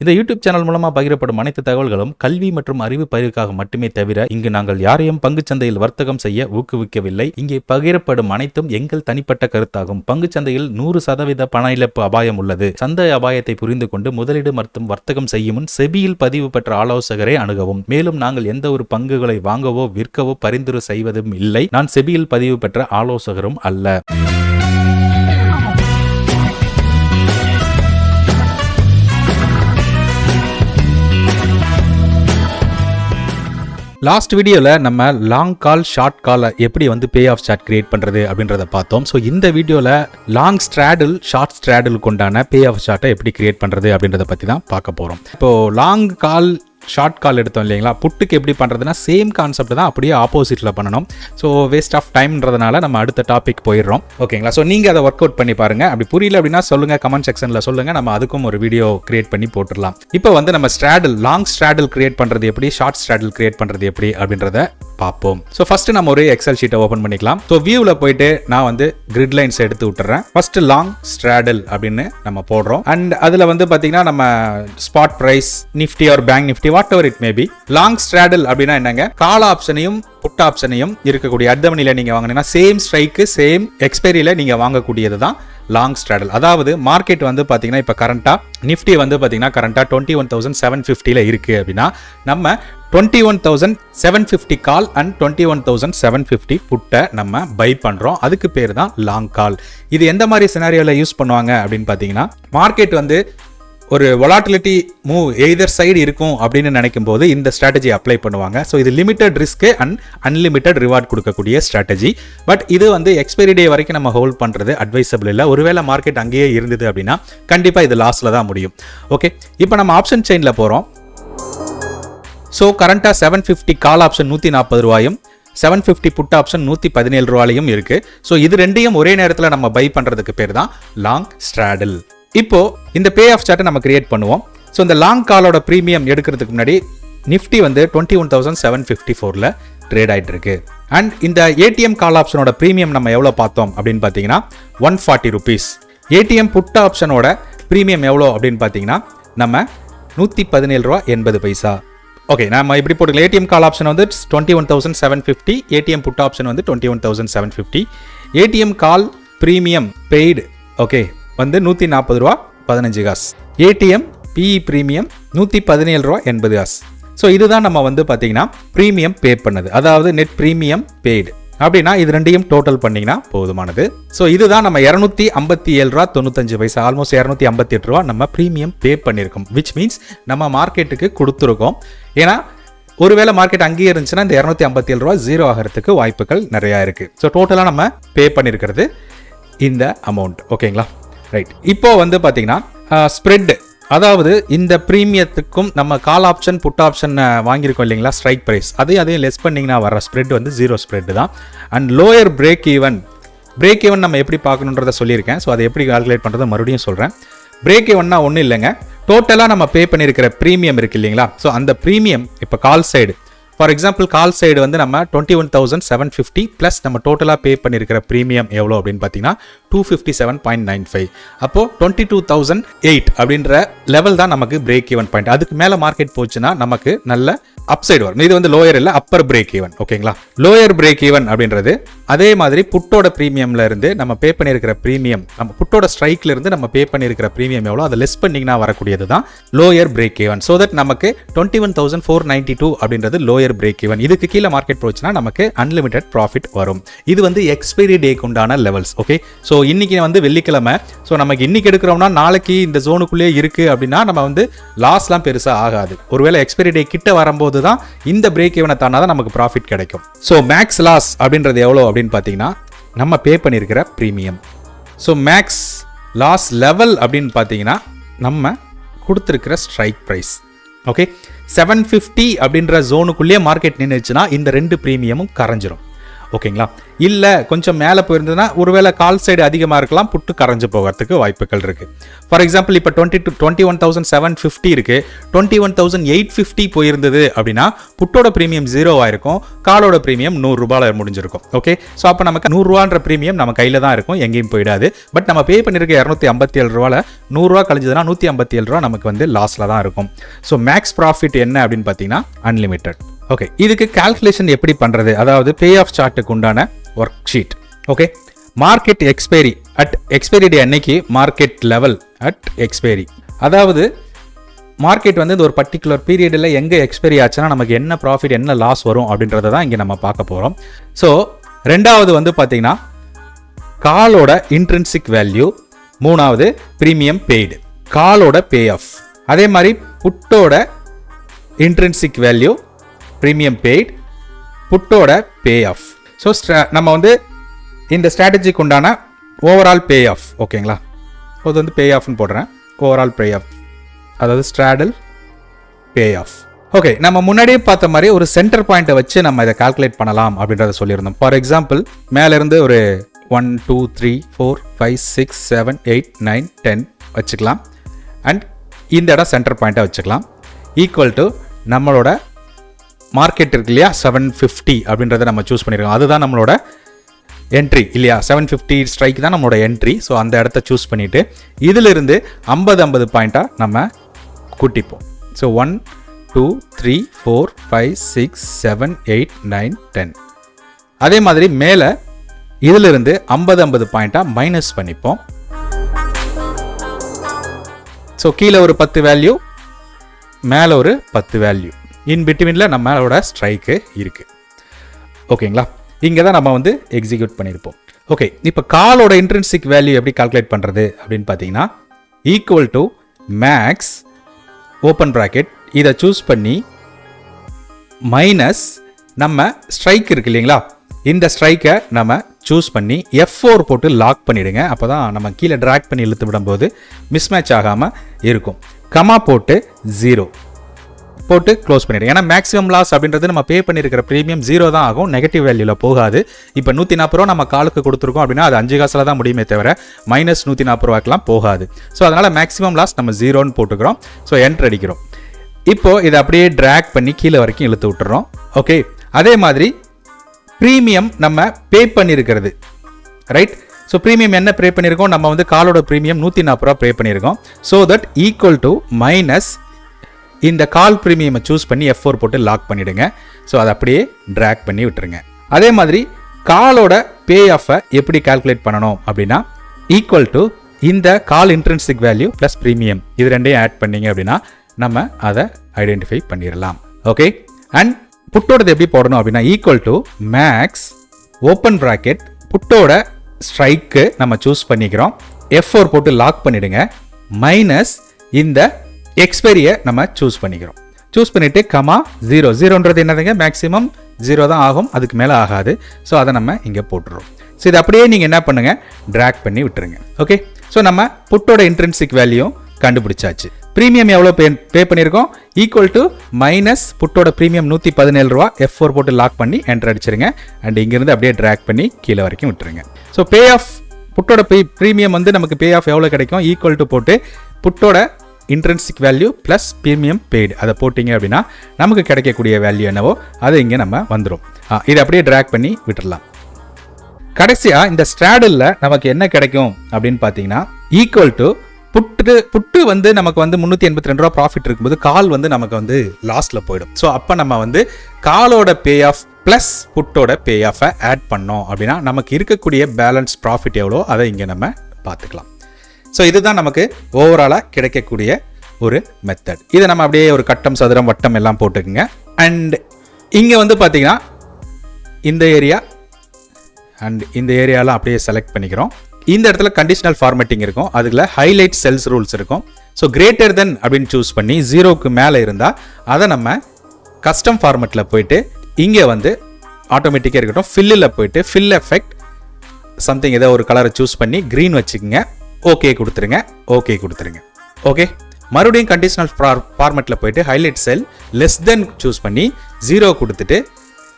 இந்த YouTube channel மூலமா பகிரப்படும் அனைத்து தகவல்களும் கல்வி மற்றும் அறிவு பயிர்க்காக மட்டுமே தவிர இங்கு நாங்கள் யாரையும் பங்குச்சந்தையில் வர்த்தகம் செய்ய ஊக்குவிக்கவில்லை. இங்கே பகிரப்படும் அனைத்தும் எங்கள் தனிப்பட்ட கருத்தாகும். பங்குச்சந்தையில் 100% பண இழப்பு அபாயம் உள்ளது. சந்தை அபாயத்தை புரிந்து கொண்டு முதலீடு மற்றும் வர்த்தகம் செய்யும் முன் செபியில் பதிவு பெற்ற ஆலோசகரை அணுகவும். மேலும் நாங்கள் எந்த ஒரு பங்குகளை வாங்கவோ விற்கவோ பரிந்துரை செய்வதும் இல்லை. நான் செபியில் பதிவு பெற்ற ஆலோசகரும் அல்ல. லாஸ்ட் வீடியோவில் நம்ம லாங் கால் ஷார்ட் கால் எப்படி பே ஆஃப் சார்ட் கிரியேட் பண்ணுறது அப்படின்றத பார்த்தோம். ஸோ இந்த வீடியோவில் லாங் ஸ்ட்ராடில் ஷார்ட் ஸ்ட்ராடில் கொண்டான பே ஆஃப் சார்ட்டை எப்படி கிரியேட் பண்ணுறது அப்படின்றத பற்றி தான் பார்க்க போகிறோம். இப்போது லாங் கால் ஷார்ட் கால் எடுத்தோம் இல்லைங்களா, புட்டுக்கு எப்படி பண்ணுறதுனா சேம் கான்செப்ட் தான், அப்படியே ஆப்போசிட்டில் பண்ணணும். ஸோ வேஸ்ட் ஆஃப் டைம்ன்றதுனால நம்ம அடுத்த டாபிக் போயிடுறோம். ஓகேங்களா? ஸோ நீங்கள் அதை ஒர்க் அவுட் பண்ணி பாருங்கள். அப்படி புரியல அப்படின்னா சொல்லுங்கள், கமெண்ட் செக்ஷனில் சொல்லுங்கள், நம்ம அதுக்கும் ஒரு வீடியோ கிரியேட் பண்ணி போட்டுடலாம். இப்போ நம்ம ஸ்ட்ராடில் லாங் ஸ்ட்ராடில் கிரியேட் பண்ணுறது எப்படி, ஷார்ட் ஸ்ட்ராடில் கிரியேட் பண்ணுறது எப்படி அப்படின்றத பார்ப்போம். ஸோ ஃபர்ஸ்ட் நம்ம ஒரு எக்ஸல் ஷீட்டை ஓப்பன் பண்ணிக்கலாம். ஸோ வியூவில் போயிட்டு நான் கிரிட் லைன்ஸ் எடுத்து விட்டுறேன். ஃபர்ஸ்ட் லாங் ஸ்ட்ராடில் அப்படின்னு நம்ம போடுறோம். அண்ட் அதில் பார்த்தீங்கன்னா நம்ம spot price, Nifty or bank Nifty, whatever it may be. Long straddle அப்படின்னா என்னங்க, கால் ஆப்ஷனையும் புட் ஆப்ஷனையும் இருக்கக்கூடிய அட்டவணையில நீங்க வாங்கினீங்கன்னா சேம் ஸ்ட்ரைக்கு சேம் எக்ஸ்பைரியில நீங்க வாங்கக்கூடியது தான் லாங் ஸ்ட்ராடல். அதாவது மார்க்கெட் பாத்தீங்கன்னா இப்ப கரண்டா நிஃப்டி பாத்தீங்கன்னா கரண்டா 21,750 இருக்கு அப்படின்னா நம்ம 21,750 கால் அண்ட் 21,750 புட்டை நம்ம பை பண்றோம். அதுக்கு பேர் தான் லாங் கால். இது எந்த மாதிரி சினாரியோல யூஸ் பண்ணுவாங்க அப்படின்னு பாத்தீங்கன்னா, மார்க்கெட் ஒரு வொலாட்டிலிட்டி மூவ் எய்தர் சைடு இருக்கும் அப்படின்னு நினைக்கும் போது இந்த ஸ்ட்ராட்டஜி அப்ளை பண்ணுவாங்க. ஸோ இது limited risk and unlimited reward கொடுக்கக்கூடிய ஸ்ட்ராட்டஜி. பட் இது எக்ஸ்பைரி டே வரைக்கும் நம்ம ஹோல்ட் பண்றது அட்வைசபிள் இல்லை. ஒருவேளை மார்க்கெட் அங்கேயே இருந்தது அப்படின்னா கண்டிப்பா இது லாஸ்ல தான் முடியும். ஓகே, இப்போ நம்ம ஆப்ஷன் செயின்ல போறோம். ஸோ கரண்டா 750 கால் ஆப்ஷன் 140 ரூபாயும் 750 புட் ஆப்ஷன் 117 ரூபாயும் இருக்கு. ஸோ இது ரெண்டையும் ஒரே நேரத்தில் நம்ம பை பண்றதுக்கு பேர் தான் லாங் ஸ்ட்ராடில். இப்போ இந்த பே ஆஃப் சார்ட்டை நம்ம கிரியேட் பண்ணுவோம். ஸோ இந்த லாங் காலோட ப்ரீமியம் எடுக்கிறதுக்கு முன்னாடி நிஃப்டி 21,754ல ட்ரேட் ஆயிட்டு இருக்கு. அண்ட் இந்த ஏடிஎம் கால் ஆப்ஷனோட ப்ரீமியம் நம்ம எவ்வளோ பார்த்தோம் அப்படின்னு பார்த்தீங்கன்னா 140 ருபீஸ். ஏடிஎம் புட் ஆப்ஷனோட ப்ரீமியம் எவ்வளோ அப்படின்னு பார்த்தீங்கன்னா நம்ம 117 ரூபா 80 பைசா. ஓகே, நம்ம இப்படி போட்டுக்கலாம். ATM call option 21,750, ATM put option 21,750. ATM call premium paid okay 140 ரூபா 15 காசு. ஏடிஎம் பிஇ ப்ரீமியம் 117 ரூபா 80 காசு. ஸோ இதுதான் நம்ம பார்த்தீங்கன்னா ப்ரீமியம் பே பண்ணது, அதாவது நெட் ப்ரீமியம் பெய்டு அப்படின்னா இது ரெண்டையும் டோட்டல் பண்ணீங்கன்னா போதுமானது. ஸோ இதுதான் நம்ம 257 ரூபா 95 பைசா, ஆல்மோஸ்ட் 258 ரூபா நம்ம ப்ரீமியம் பே பண்ணியிருக்கோம். விச் மீன்ஸ் நம்ம மார்க்கெட்டுக்கு கொடுத்துருக்கோம். ஏன்னா ஒருவேளை மார்க்கெட் அங்கேயே இருந்துச்சுன்னா இந்த 257 ரூபா ஜீரோ ஆகிறதுக்கு வாய்ப்புகள் நிறையா இருக்கு. ஸோ டோட்டலாக நம்ம பே பண்ணியிருக்கிறது இந்த அமௌண்ட். ஓகேங்களா? ரைட். இப்போ பார்த்தீங்கன்னா ஸ்ப்ரெட், அதாவது இந்த ப்ரீமியத்துக்கும் நம்ம கால் ஆப்ஷன் புட் ஆப்ஷன் வாங்கியிருக்கோம் இல்லைங்களா, ஸ்ட்ரைக் ப்ரைஸ், அதையும் லெஸ் பண்ணிங்கன்னா வர ஸ்ப்ரெட் ஜீரோ ஸ்ப்ரெட் தான். அண்ட் லோயர் பிரேக் ஈவன் நம்ம எப்படி பார்க்கணுன்றதை சொல்லியிருக்கேன். ஸோ அதை எப்படி கால்குலேட் பண்ணுறதை மறுபடியும் சொல்கிறேன். பிரேக் ஈவன்னா ஒன்றும் இல்லைங்க, டோட்டலாக நம்ம பே பண்ணியிருக்கிற ப்ரீமியம் இருக்கு இல்லைங்களா. ஸோ அந்த ப்ரீமியம் இப்போ call side, for example call side நம்ம 21,750 ப்ளஸ் நம்ம டோட்டலாக பே பண்ணியிருக்கிற ப்ரீமியம் எவ்வளோ அப்படின்னு பார்த்தீங்கன்னா 257.95. அப்போ 22,008 அப்படின்ற லெவல் தான் நமக்கு பிரேக் ஈவன் பாயிண்ட். அதுக்கு மேலே மார்க்கெட் போச்சுன்னா நமக்கு நல்ல அப்சைடு வரும். இது லோயர் இல்லை, அப்பர் பிரேக் ஈவன். ஓகேங்களா? லோயர் பிரேக் ஈவன் அப்படின்றது அதே மாதிரி புட்டோட ப்ரீமியம்ல இருந்து நம்ம பே பண்ணியிருக்கிற ப்ரீமியம், நம்ம புட்டோட ஸ்ட்ரைக்ல இருந்து நம்ம பே பண்ணியிருக்கிற ப்ரீமியம் எவ்வளோ அதை லெஸ் பண்ணிங்கன்னா வரக்கூடியது தான் lower break even. So that நமக்கு 21,492 அப்படின்றது லோயர் பிரேக் ஈவன். இதுக்கு கீழே மார்க்கெட் போச்சுன்னா நமக்கு அன்லிமிட்டெட் ப்ராஃபிட் வரும். இது எக்ஸ்பைரி டேக்கு உண்டான லெவல்ஸ். ஓகே, ஸோ இன்னைக்கு வெள்ளிக்கிழமை. ஸோ நமக்கு இன்னைக்கு எடுக்கிறோம்னா நாளைக்கு இந்த ஜோனுக்குள்ளே இருக்கு அப்படின்னா நம்ம லாஸ்லாம் பெருசா ஆகாது. ஒருவேளை எக்ஸ்பைரி டே கிட்ட வரும்போது தான் இந்த பிரேக் ஈவனை தானா தான் நமக்கு ப்ராஃபிட் கிடைக்கும். ஸோ மேக்ஸ் லாஸ் அப்படின்றது எவ்வளோ அப்படின்னு பார்த்தீங்கன்னா நம்ம பே பண்ணியிருக்கிற premium. So max loss level அப்படின்னு பார்த்தீங்கன்னா நம்ம கொடுத்துருக்கிற ஸ்ட்ரைக் ப்ரைஸ். ஓகே, 750 அப்படின்ற ஜோனுக்குள்ளேயே மார்க்கெட் நின்றுச்சுன்னா இந்த ரெண்டு ப்ரீமியமும் கரைஞ்சிரும். ஓகேங்களா. இல்லை கொஞ்சம் மேலே போயிருந்ததுன்னா ஒருவேளை கால் சைடு அதிகமாக இருக்கலாம், புட்டு கரைஞ்சு போகிறதுக்கு வாய்ப்புகள் இருக்குது. ஃபார் எக்ஸாம்பிள் இப்போ 21,750 இருக்குது, 21,850 போயிருந்தது அப்படின்னா புட்டோட ப்ரீமியம் 0 ஆயிருக்கும், காலோட ப்ரீமியம் 100 ரூபாயில் முடிஞ்சிருக்கும். ஓகே, ஸோ அப்போ நமக்கு 100 ரூபான்ற ப்ரீமியம் நம்ம கையில் தான் இருக்கும், எங்கேயும் போயிடாது. பட் நம்ம பே பண்ணியிருக்க 257 ரூபாயில் 100 ரூபா கழிஞ்சதுன்னா 157 ரூபா நமக்கு வந்து லாஸில் தான் இருக்கும். ஸோ மேக்ஸ் ப்ராஃபிட் என்ன அப்படின்னு பார்த்தீங்கன்னா அன்லிமிட்டட். ஓகே, இதுக்கு கால்குலேஷன் எப்படி பண்ணுறது, அதாவது பே ஆஃப் சார்ட்டுக்கு உண்டான work sheet. Okay, market expiry at expiry டே அன்னைக்கு மார்க்கெட் லெவல் அட் எக்ஸ்பைரி, அதாவது மார்க்கெட் வந்து இந்த ஒரு பர்டிகுலர் பீரியடில் எங்கே எக்ஸ்பைரி ஆச்சுன்னா நமக்கு என்ன ப்ராஃபிட் என்ன லாஸ் வரும் அப்படின்றத தான் இங்கே நம்ம பார்க்க போகிறோம். ஸோ ரெண்டாவது வந்து பார்த்தீங்கன்னா காலோட இன்ட்ரின்சிக் வேல்யூ, மூணாவது ப்ரீமியம் பெய்டு, காலோட பே ஆஃப், அதே மாதிரி புட்டோட இன்ட்ரின்சிக் வேல்யூ, ப்ரீமியம் பெய்டு, புட்டோட பே ஆஃப். ஸோ நம்ம வந்து இந்த ஸ்ட்ராட்டஜிக்கு உண்டான ஓவரால் பே ஆஃப். ஓகேங்களா, அது வந்து பே ஆஃப்னு போடுறேன், ஓவரால் பே ஆஃப், அதாவது ஸ்ட்ராடல் பே ஆஃப். ஓகே, நம்ம முன்னாடியே பார்த்த மாதிரி ஒரு சென்டர் பாயிண்ட்டை வச்சு நம்ம இதை கால்குலேட் பண்ணலாம் அப்படின்றத சொல்லியிருந்தோம். ஃபார் எக்ஸாம்பிள் மேலேருந்து ஒரு 1 2 3 4 5 6 7 8 9 10 வச்சுக்கலாம். அண்ட் இந்த இடம் சென்டர் பாயிண்ட்டை வச்சுக்கலாம். ஈக்குவல் டு நம்மளோட மார்க்கெட் இருக்கு இல்லையா 750 அப்படின்றத நம்ம சூஸ் பண்ணியிருக்கோம், அதுதான் நம்மளோட என்ட்ரி இல்லையா. 750 ஸ்ட்ரைக் தான் நம்மளோட என்ட்ரி. ஸோ அந்த இடத்த சூஸ் பண்ணிவிட்டு இதிலிருந்து 50 பாயிண்ட்டாக நம்ம கூட்டிப்போம். ஸோ 1 2 3 4 5 6 7 8 9 10. அதே மாதிரி மேலே இதிலிருந்து 50 பாயிண்ட்டாக மைனஸ் பண்ணிப்போம். ஸோ கீழே ஒரு 10 வேல்யூ, மேலே ஒரு 10 வேல்யூ, இன் பிட்வீனில் நம்மளோட ஸ்ட்ரைக்கு இருக்குது. ஓகேங்களா, இங்கே தான் நம்ம வந்து எக்ஸிக்யூட் பண்ணியிருப்போம். ஓகே, இப்போ காலோட இன்ட்ரின்சிக் வேல்யூ எப்படி கால்குலேட் பண்ணுறது அப்படின்னு பார்த்தீங்கன்னா equal to max open bracket, இதை சூஸ் பண்ணி மைனஸ் நம்ம ஸ்ட்ரைக் இருக்கு இல்லைங்களா, இந்த ஸ்ட்ரைக்கை நம்ம சூஸ் பண்ணி F4 போட்டு லாக் பண்ணிவிடுங்க. அப்போ தான் நம்ம கீழே ட்ராக் பண்ணி இழுத்து விடும்போது மிஸ்மேட்ச் ஆகாமல் இருக்கும். கமா போட்டு 0 போட்டு க்ளோஸ் பண்ணிவிடுங்க. ஏன்னா மேக்ஸிமம் லாஸ் அப்படின்றது நம்ம பே பண்ணியிருக்கிற ப்ரீமியம் 0 தான் ஆகும், நெகட்டிவ் வேல்யூவில் போகாது. இப்போ 140 ரூபா நம்ம காலுக்கு கொடுத்துருக்கோம் அப்படின்னா அது 5 காசில் தான் முடியுமே தவிர மைனஸ் 140 ரூபாய்க்கெலாம் போகாது. ஸோ அதனால் மேக்ஸிமம் லாஸ் நம்ம 0ன்னு போட்டுக்கிறோம். ஸோ என்டர் அடிக்கிறோம். இப்போது இதை அப்படியே ட்ராக் பண்ணி கீழே வரைக்கும் இழுத்து விட்டுறோம். ஓகே, அதே மாதிரி ப்ரீமியம் நம்ம பே பண்ணியிருக்கிறது ரைட். ஸோ ப்ரீமியம் என்ன பே பண்ணியிருக்கோம், நம்ம வந்து காலோட ப்ரீமியம் 140 ரூபா பே பண்ணியிருக்கோம். So that equal to minus இந்த கால் ப்ரீமியமை சூஸ் பண்ணி F4 போட்டு லாக் பண்ணிவிடுங்க. ஸோ அதை அப்படியே ட்ராக் பண்ணி விட்டுருங்க. அதே மாதிரி காலோட பே ஆஃபை எப்படி கால்குலேட் பண்ணணும் அப்படின்னா ஈக்குவல் டு இந்த கால் இன்ட்ரின்சிக் வேல்யூ ப்ளஸ் ப்ரீமியம், இது ரெண்டையும் ஆட் பண்ணிங்க அப்படின்னா நம்ம அதை ஐடென்டிஃபை பண்ணிடலாம். ஓகே, அண்ட் புட்டோடது எப்படி போடணும் அப்படின்னா equal to max open bracket, புட்டோட ஸ்ட்ரைக்கு நம்ம சூஸ் பண்ணிக்கிறோம், F4 போட்டு லாக் பண்ணிடுங்க, மைனஸ் இந்த எக்ஸ்பைரியை நம்ம சூஸ் பண்ணிக்கிறோம். சூஸ் பண்ணிவிட்டு கமா 0, 0ன்றது என்னதுங்க மேக்ஸிமம் 0 தான் ஆகும், அதுக்கு மேலே ஆகாது. ஸோ அதை நம்ம இங்கே போட்டுறோம். ஸோ இது அப்படியே நீங்கள் என்ன பண்ணுங்கள், ட்ராக் பண்ணி விட்டுருங்க. ஓகே, ஸோ நம்ம புட்டோட இன்ட்ரின்சிக் வேல்யூ கண்டுபிடிச்சாச்சு. ப்ரீமியம் எவ்வளோ பே பண்ணியிருக்கோம், ஈக்குவல் டு மைனஸ் புட்டோட ப்ரீமியம் 117 ரூபா, F4 போட்டு லாக் பண்ணி என்டர் அடிச்சிருங்க. அண்ட் இங்கேருந்து அப்படியே ட்ராக் பண்ணி கீழே வரைக்கும் விட்டுருங்க. ஸோ பே ஆஃப் புட்டோட ப்ரீமியம் வந்து நமக்கு பே ஆஃப் எவ்வளோ கிடைக்கும், ஈக்குவல் டு போட்டு புட்டோட intrinsic value plus premium paid அதை போட்டிங்க அப்படின்னா நமக்கு கிடைக்கக்கூடிய வேல்யூ என்னவோ அது இங்கே நம்ம வந்துடும். இதை அப்படியே ட்ராக் பண்ணி விட்டுடலாம். கடைசியாக இந்த ஸ்ட்ராடலில் நமக்கு என்ன கிடைக்கும் அப்படின்னு பார்த்தீங்கன்னா ஈக்குவல் டு புட்டு வந்து நமக்கு வந்து 382 ரூபா ப்ராஃபிட் இருக்கும்போது கால் வந்து நமக்கு வந்து லாஸ்ட்டில் போயிடும். ஸோ அப்போ நம்ம வந்து காலோட pay of plus புட்டோட pay ஆஃபை add பண்ணோம் அப்படின்னா நமக்கு இருக்கக்கூடிய பேலன்ஸ் ப்ராஃபிட் எவ்வளோ அதை இங்கே நம்ம பார்த்துக்கலாம். ஸோ இதுதான் நமக்கு ஓவராலாக கிடைக்கக்கூடிய ஒரு மெத்தட். இதை நம்ம அப்படியே ஒரு கட்டம் சதுரம் வட்டம் எல்லாம் போட்டுக்குங்க. அண்ட் இங்கே வந்து பார்த்தீங்கன்னா இந்த ஏரியா அண்ட் இந்த ஏரியாலாம் அப்படியே செலக்ட் பண்ணிக்கிறோம். இந்த இடத்துல கண்டிஷனல் ஃபார்மேட்டிங் இருக்கும், அதுல ஹைலைட் செல்ஸ் ரூல்ஸ் இருக்கும். ஸோ கிரேட்டர் தென் அப்படின்னு சூஸ் பண்ணி 0க்கு மேலே இருந்தால் அதை நம்ம கஸ்டம் ஃபார்மேட்டில் போயிட்டு இங்கே வந்து ஆட்டோமேட்டிக்காக இருக்கட்டும் ஃபில்லில் போயிட்டு ஃபில் எஃபெக்ட் சம்திங் ஏதோ ஒரு கலரை சூஸ் பண்ணி க்ரீன் வச்சுக்கோங்க, ஓகே கொடுத்துருங்க, ஓகே கொடுத்துருங்க. ஓகே, மறுபடியும் கண்டிஷனல் ஃபார்மேட்டில் போயிட்டு ஹைலைட் செல் லெஸ் தென் சூஸ் பண்ணி 0 கொடுத்துட்டு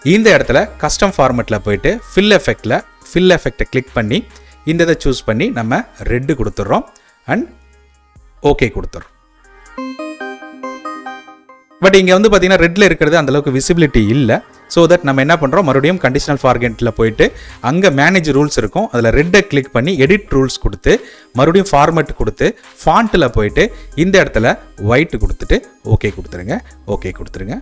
இந்த இடத்துல கஸ்டம் ஃபார்மேட்டில் போயிட்டு ஃபில் எஃபெக்டை கிளிக் பண்ணி இந்த இதை சூஸ் பண்ணி நம்ம ரெட்டு கொடுத்துட்றோம் அண்ட் ஓகே கொடுத்துட்றோம். பட் இங்கே வந்து பார்த்தீங்கன்னா ரெட்டில் இருக்கிறது அந்தளவுக்கு விசிபிலிட்டி இல்லை. ஸோ தட் நம்ம என்ன பண்ணுறோம், மறுபடியும் கண்டிஷனல் ஃபார்மேட்டில் போயிட்டு அங்கே மேனேஜ் ரூல்ஸ் இருக்கும், அதில் ரெட்டை கிளிக் பண்ணி எடிட் ரூல்ஸ் கொடுத்து மறுபடியும் ஃபார்மேட் கொடுத்து ஃபாண்ட்டில் போயிட்டு இந்த இடத்துல ஒயிட் கொடுத்துட்டு ஓகே கொடுத்துருங்க,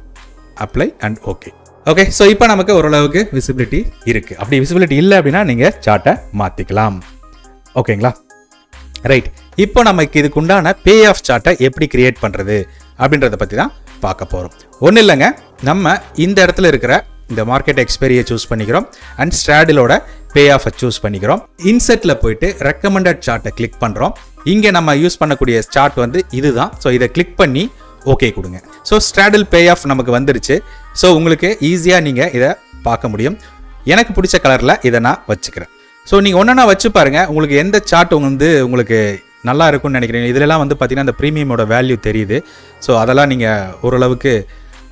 apply and okay. Okay, so இப்போ நமக்கு ஓரளவுக்கு விசிபிலிட்டி இருக்குது. அப்படி விசிபிலிட்டி இல்லை அப்படின்னா நீங்கள் சார்ட்டை மாற்றிக்கலாம். ஓகேங்களா, ரைட். இப்போ நமக்கு இதுக்கு உண்டான பே ஆஃப் சார்ட்டை எப்படி கிரியேட் பண்ணுறது அப்படின்றத பற்றி தான் பார்க்க போகிறோம். ஒன்றும் இல்லைங்க, நம்ம இந்த இடத்துல இருக்கிற இந்த மார்க்கெட் எக்ஸ்பைரியை சூஸ் பண்ணிக்கிறோம் அண்ட் ஸ்ட்ராடிலோட பே ஆஃபை சூஸ் பண்ணிக்கிறோம். இன்செட்டில் போயிட்டு ரெக்கமெண்டட் சார்ட்டை கிளிக் பண்ணுறோம். இங்கே நம்ம யூஸ் பண்ணக்கூடிய சார்ட் வந்து இதுதான். ஸோ இதை கிளிக் பண்ணி ஓகே கொடுங்க. ஸோ ஸ்ட்ராடில் பே ஆஃப் நமக்கு வந்துருச்சு. ஸோ உங்களுக்கு ஈஸியாக நீங்கள் இதை பார்க்க முடியும். எனக்கு பிடிச்ச கலரில் இதை நான் வச்சுக்கிறேன். ஸோ நீங்கள் ஒன்றா வச்சு பாருங்கள், உங்களுக்கு எந்த சார்ட் உங்களுக்கு நல்லா இருக்கும்னு நினைக்கிறீங்க. இதிலெல்லாம் வந்து பார்த்தீங்கன்னா அந்த ப்ரீமியமோட வேல்யூ தெரியுது. ஸோ அதெல்லாம் நீங்கள் ஓரளவுக்கு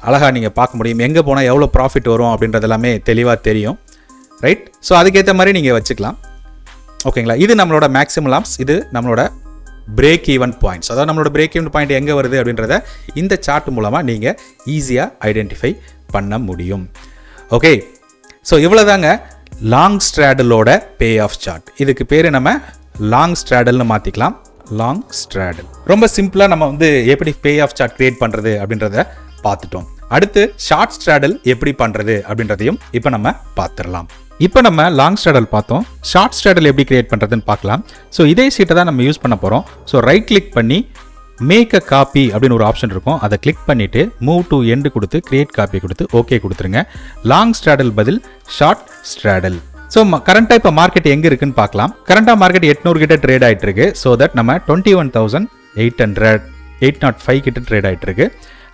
அழகாக நீங்கள் பார்க்க முடியும். எங்கே போனால் எவ்வளோ ப்ராஃபிட் வரும் அப்படின்றது எல்லாமே தெளிவாக தெரியும். ரைட். ஸோ அதுக்கேற்ற மாதிரி நீங்கள் வச்சுக்கலாம். ஓகேங்களா, இது நம்மளோட மேக்ஸிமம் லாப்ஸ், இது நம்மளோட பிரேக் ஈவன் பாயிண்ட்ஸ். அதாவது நம்மளோட பிரேக் ஈவன் பாயிண்ட் எங்கே வருது அப்படின்றத இந்த சார்ட் மூலமாக நீங்கள் ஈஸியாக ஐடென்டிஃபை பண்ண முடியும். ஓகே, ஸோ இவ்வளோதாங்க லாங் ஸ்ட்ராடலோட பே ஆஃப் சார்ட். இதுக்கு பேர் நம்ம லாங் ஸ்ட்ராடல்னு மாற்றிக்கலாம். லாங் ஸ்ட்ராடல் ரொம்ப சிம்பிளாக நம்ம வந்து எப்படி பே ஆஃப் சார்ட் கிரியேட் பண்ணுறது அப்படின்றத பார்த்துட்டோம். அடுத்து ஷார்ட் ஸ்ட்ராடல் எப்படி பண்ணுறது அப்படின்றதையும் இப்போ நம்ம பார்த்துடலாம். இப்போ நம்ம லாங் ஸ்ட்ராடல் பார்த்தோம், ஷார்ட் ஸ்ட்ராடல் எப்படி கிரியேட் பண்ணுறதுன்னு பார்க்கலாம். ஸோ இதே சீட்டை தான் நம்ம யூஸ் பண்ண போகிறோம். ஸோ ரைட் கிளிக் பண்ணி மேக் அ காப்பி அப்படின்னு ஒரு ஆப்ஷன் இருக்கும், அதை கிளிக் பண்ணிவிட்டு மூவ் டு எண்டு கொடுத்து கிரியேட் காப்பி கொடுத்து ஓகே கொடுத்துருங்க. லாங் ஸ்ட்ராடல் பதில் ஷார்ட் ஸ்ட்ராடல். ஸோ கரண்ட்டாக இப்போ மார்க்கெட் எங்கே இருக்குன்னு பார்க்கலாம். கரண்ட்டாக மார்க்கெட் 800 கிட்ட ட்ரேட் ஆகிட்டு இருக்கு. ஸோ தட் நம்ம 21,805 கிட்ட ட்ரேட் ஆகிட்டு இருக்கு.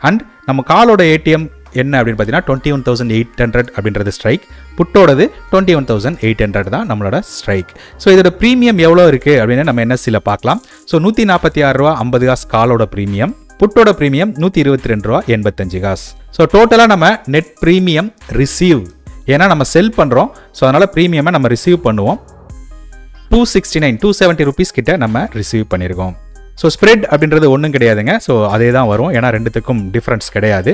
அண்ட் நம்ம காலோட ஏடிஎம் என்ன அப்படின்னு பார்த்தீங்கன்னா 21,800 அப்படின்றது ஸ்ட்ரைக், புட்டோடது 21,800 தான் நம்மளோட ஸ்ட்ரைக். ஸோ இதோட ப்ரீமியம் எவ்வளோ இருக்குது அப்படின்னு நம்ம என்எஸ்சியில் பார்க்கலாம். ஸோ 146 ரூபா 50 காசு காலோட ப்ரீமியம், புட்டோட ப்ரீமியம் 122 ரூபா 85 காசு. ஸோ டோட்டலாக நம்ம நெட் ப்ரீமியம் ரிசீவ், ஏன்னா நம்ம செல் பண்ணுறோம், ஸோ அதனால் ப்ரீமியமை நம்ம ரிசீவ் பண்ணுவோம். 270 ருபீஸ் கிட்ட நம்ம ரிசீவ் பண்ணியிருக்கோம். ஸோ ஸ்ப்ரெட் அப்படின்றது ஒன்றும் கிடையாதுங்க. ஸோ அதே தான் வரும், ஏன்னா ரெண்டுத்துக்கும் டிஃப்ரென்ஸ் கிடையாது.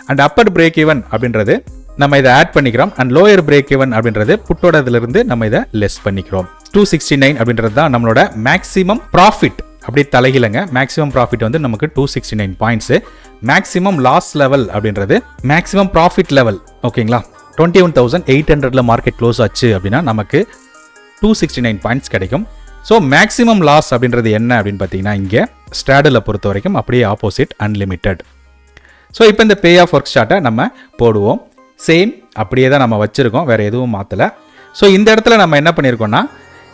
அண்ட் அப்பர் பிரேக் ஈவன் அப்படின்றது நம்ம இதை ஆட் பண்ணிக்கிறோம். அண்ட் லோயர் பிரேக் ஈவன் அப்படின்றது புட்டோடதுலேருந்து நம்ம இதை லெஸ் பண்ணிக்கிறோம். 269 அப்படின்றது தான் நம்மளோட மேக்ஸிமம் ப்ராஃபிட். அப்படி தலைகிலங்க, மேக்ஸிமம் ப்ராஃபிட் வந்து நமக்கு 269 பாயிண்ட்ஸு. மேக்ஸிமம் லாஸ் லெவல் அப்படின்றது மேக்ஸிமம் ப்ராஃபிட் லெவல். ஓகேங்களா, 21,800 மார்க்கெட் க்ளோஸ் ஆச்சு அப்படின்னா நமக்கு 269 பாயிண்ட்ஸ் கிடைக்கும். ஸோ மேக்ஸிமம் லாஸ் அப்படின்றது என்ன அப்படின்னு பார்த்தீங்கன்னா இங்கே ஸ்ட்ராடலை பொறுத்த வரைக்கும் அப்படியே ஆப்போசிட் அன்லிமிட்டெட். ஸோ இப்போ இந்த பே ஆஃப் ஒர்க் சார்ட்டை நம்ம போடுவோம். சேம் அப்படியே தான் நம்ம வச்சுருக்கோம், வேறு எதுவும் மாற்றலை. ஸோ இந்த இடத்துல நம்ம என்ன பண்ணியிருக்கோம்னா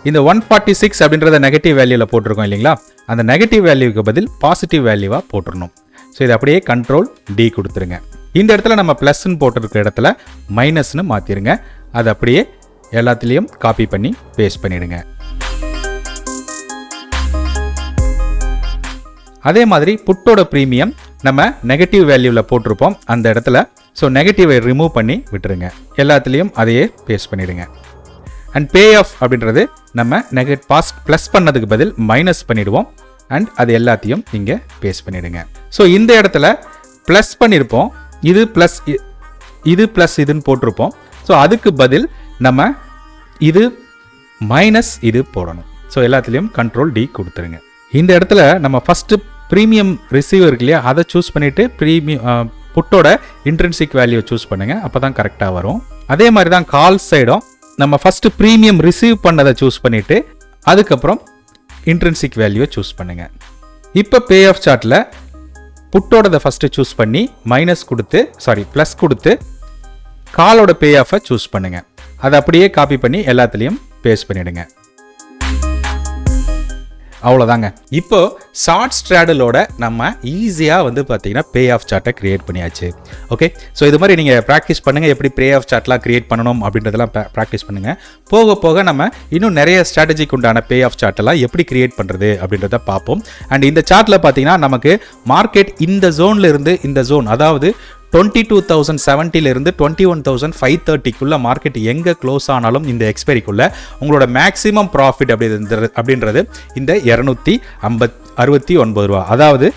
இந்த 146 அப்படின்றத நெகட்டிவ் வேல்யூவில் போட்டிருக்கோம் இல்லைங்களா, அந்த நெகட்டிவ் வேல்யூக்கு பதில் பாசிட்டிவ் வேல்யூவாக போட்டுடணும். ஸோ இது அப்படியே கண்ட்ரோல் டி கொடுத்துருங்க. இந்த இடத்துல நம்ம ப்ளஸ்ன்னு போட்டிருக்க இடத்துல மைனஸ்னு மாற்றிடுங்க. அது அப்படியே எல்லாத்துலேயும் காப்பி பண்ணி பேஸ்ட் பண்ணிவிடுங்க. அதே மாதிரி புட்டோட ப்ரீமியம் நம்ம நெகட்டிவ் வேல்யூவில் போட்டிருப்போம் அந்த இடத்துல. ஸோ நெகட்டிவை ரிமூவ் பண்ணி விட்டுருங்க, எல்லாத்துலேயும் அதையே பேஸ்ட் பண்ணிவிடுங்க. அண்ட் பே ஆஃப் அப்படின்றது நம்ம ப்ளஸ் பண்ணதுக்கு பதில் மைனஸ் பண்ணிவிடுவோம். அண்ட் அது எல்லாத்தையும் இங்கே பேஸ்ட் பண்ணிவிடுங்க. ஸோ இந்த இடத்துல ப்ளஸ் பண்ணியிருப்போம், இது ப்ளஸ் இதுன்னு போட்டிருப்போம். ஸோ அதுக்கு பதில் நம்ம இது மைனஸ் இது போடணும். ஸோ எல்லாத்துலேயும் கண்ட்ரோல் டி கொடுத்துருங்க. இந்த இடத்துல நம்ம ஃபஸ்ட்டு ப்ரீமியம் ரிசீவ் இருக்கு இல்லையா, அதை சூஸ் பண்ணிவிட்டு புட்டோட இன்ட்ரின்சிக் வேல்யூ சூஸ் பண்ணுங்கள், அப்போ தான் கரெக்டாக வரும். அதே மாதிரி தான் கால் சைடும் நம்ம ஃபஸ்ட்டு ப்ரீமியம் ரிசீவ் பண்ணதை சூஸ் பண்ணிவிட்டு அதுக்கப்புறம் இன்ட்ரின்சிக் வேல்யூவை சூஸ் பண்ணுங்கள். இப்போ பே ஆஃப் சார்ட்டில் புட்டோடதை ஃபஸ்ட்டு சூஸ் பண்ணி ப்ளஸ் கொடுத்து காலோட பே ஆஃபை சூஸ் பண்ணுங்கள். அதை அப்படியே காப்பி பண்ணி எல்லாத்துலேயும் பேஸ்ட் பண்ணிவிடுங்க. அவ்வளோதாங்க. இப்போ ஷார்ட் ஸ்ட்ராடலோட நம்ம ஈஸியாக வந்து பார்த்தீங்கன்னா பே ஆஃப் சார்ட்டை கிரியேட் பண்ணியாச்சு. ஓகே, ஸோ இது மாதிரி நீங்கள் ப்ராக்டிஸ் பண்ணுங்கள், எப்படி பே ஆஃப் சார்ட்லாம் கிரியேட் பண்ணணும் அப்படின்றதெல்லாம் ப்ராக்டிஸ் பண்ணுங்கள். போக போக நம்ம இன்னும் நிறைய ஸ்ட்ராட்டஜிக்கு உண்டான பே ஆஃப் சார்ட்டெல்லாம் எப்படி கிரியேட் பண்ணுறது அப்படின்றத பார்ப்போம். அண்ட் இந்த சார்ட்டில் பார்த்தீங்கன்னா நமக்கு மார்க்கெட் இந்த ஜோனில் இருந்து இந்த ஜோன், அதாவது 22,070 இருந்து 21,530 மார்க்கெட் எங்க க்ளோஸ் ஆனாலும் இந்த எக்ஸ்பைரிக்குள்ள உங்களோட மேக்ஸிமம் ப்ராஃபிட் அப்படின்றது இந்த 269 ரூபா. அதாவது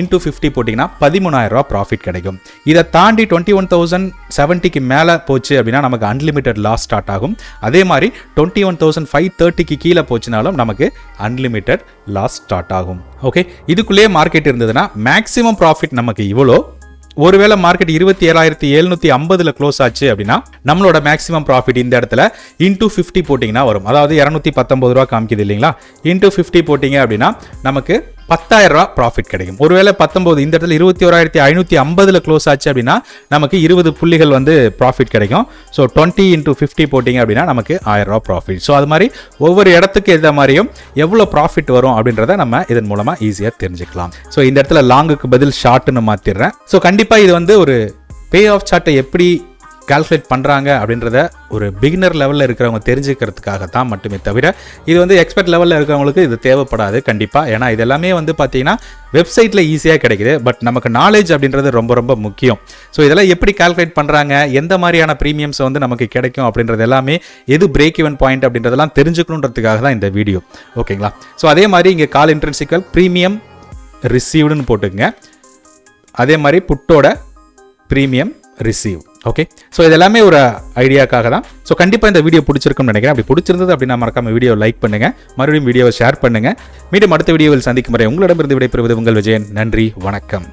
இன்டூ 50 போட்டிங்கன்னா 13,000 ரூபா ப்ராஃபிட் கிடைக்கும். இதை தாண்டி 21,070க்கு மேலே போச்சு அப்படின்னா நமக்கு அன்லிமிட்டட் லாஸ் ஸ்டார்ட் ஆகும். அதே மாதிரி 21,530க்கு கீழே போச்சுனாலும் நமக்கு அன்லிமிட்டட் லாஸ் ஸ்டார்ட் ஆகும். ஓகே, இதுக்குள்ளேயே மார்க்கெட் இருந்ததுன்னா மேக்ஸிமம் ப்ராஃபிட் நமக்கு இவ்வளோ. ஒருவேளை மார்க்கெட் 27,750 க்ளோஸ் ஆச்சு அப்படின்னா நம்மளோட மேக்ஸிமம் ப்ராஃபிட் இந்த இடத்துல இன்டூ 50 போட்டிங்கன்னா வரும். அதாவது 219 ரூபா காமிக்குது இல்லைங்களா? இன்டூ 50 போட்டிங்க அப்படின்னா நமக்கு 10,000 ரூபா ப்ராஃபிட் கிடைக்கும். ஒருவேளை 19 இந்த இடத்துல 21,550 க்ளோஸ் ஆச்சு அப்படின்னா நமக்கு 20 புள்ளிகள் வந்து ப்ராஃபிட் கிடைக்கும். ஸோ 20 இன்டூ 50 போட்டிங்க அப்படின்னா நமக்கு 1000 ரூபா ப்ராஃபிட். ஸோ அது மாதிரி ஒவ்வொரு இடத்துக்கு எந்த மாதிரியும் எவ்வளோ ப்ராஃபிட் வரும் அப்படின்றத நம்ம இதன் மூலமாக ஈஸியாக தெரிஞ்சுக்கலாம். ஸோ இந்த இடத்துல லாங்குக்கு பதில் ஷார்ட்னு மாற்றிடுறேன். ஸோ கண்டிப்பாக இது வந்து ஒரு பே ஆஃப் சார்ட்டை எப்படி கால்குலேட் பண்ணுறாங்க அப்படின்றத ஒரு பிகினர் லெவலில் இருக்கிறவங்க தெரிஞ்சுக்கிறதுக்காக தான் மட்டுமே தவிர இது வந்து எக்ஸ்பர்ட் லெவலில் இருக்கிறவங்களுக்கு இது தேவைப்படாது கண்டிப்பாக. ஏன்னா இது எல்லாமே வந்து பார்த்தீங்கன்னா வெப்சைட்டில் ஈஸியாக கிடைக்குது. பட் நமக்கு நாலேஜ் அப்படின்றது ரொம்ப ரொம்ப முக்கியம். ஸோ இதெல்லாம் எப்படி கால்குலேட் பண்ணுறாங்க, எந்த மாதிரியான ப்ரீமியம்ஸ் வந்து நமக்கு கிடைக்கும் அப்படின்றது எல்லாமே, எது பிரேக் ஈவன் பாயிண்ட் அப்படின்றதெல்லாம் தெரிஞ்சுக்கணுன்றதுக்காக தான் இந்த வீடியோ. ஓகேங்களா? ஸோ அதே மாதிரி இங்கே கால் இன்ட்ரின்சிக்கல் ப்ரீமியம் ரிசீவ்டுன்னு போட்டுங்க. அதே மாதிரி புட்டோட ப்ரீமியம் ரிசீவ். ஓகே, ஸோ இதெல்லாமே ஒரு ஐடியாக்காக தான். ஸோ கண்டிப்பாக இந்த வீடியோ பிடிச்சிருக்குன்னு நினைக்கிறேன். அப்படி பிடிச்சிருந்தது அப்படின்னா மறக்காம வீடியோ லைக் பண்ணுங்க, மறுபடியும் வீடியோவை ஷேர் பண்ணுங்க. மீண்டும் அடுத்த வீடியோவில் சந்திக்கும் வரை உங்களிடமிருந்து விடைபெறுவது உங்கள் விஜயன். நன்றி, வணக்கம்.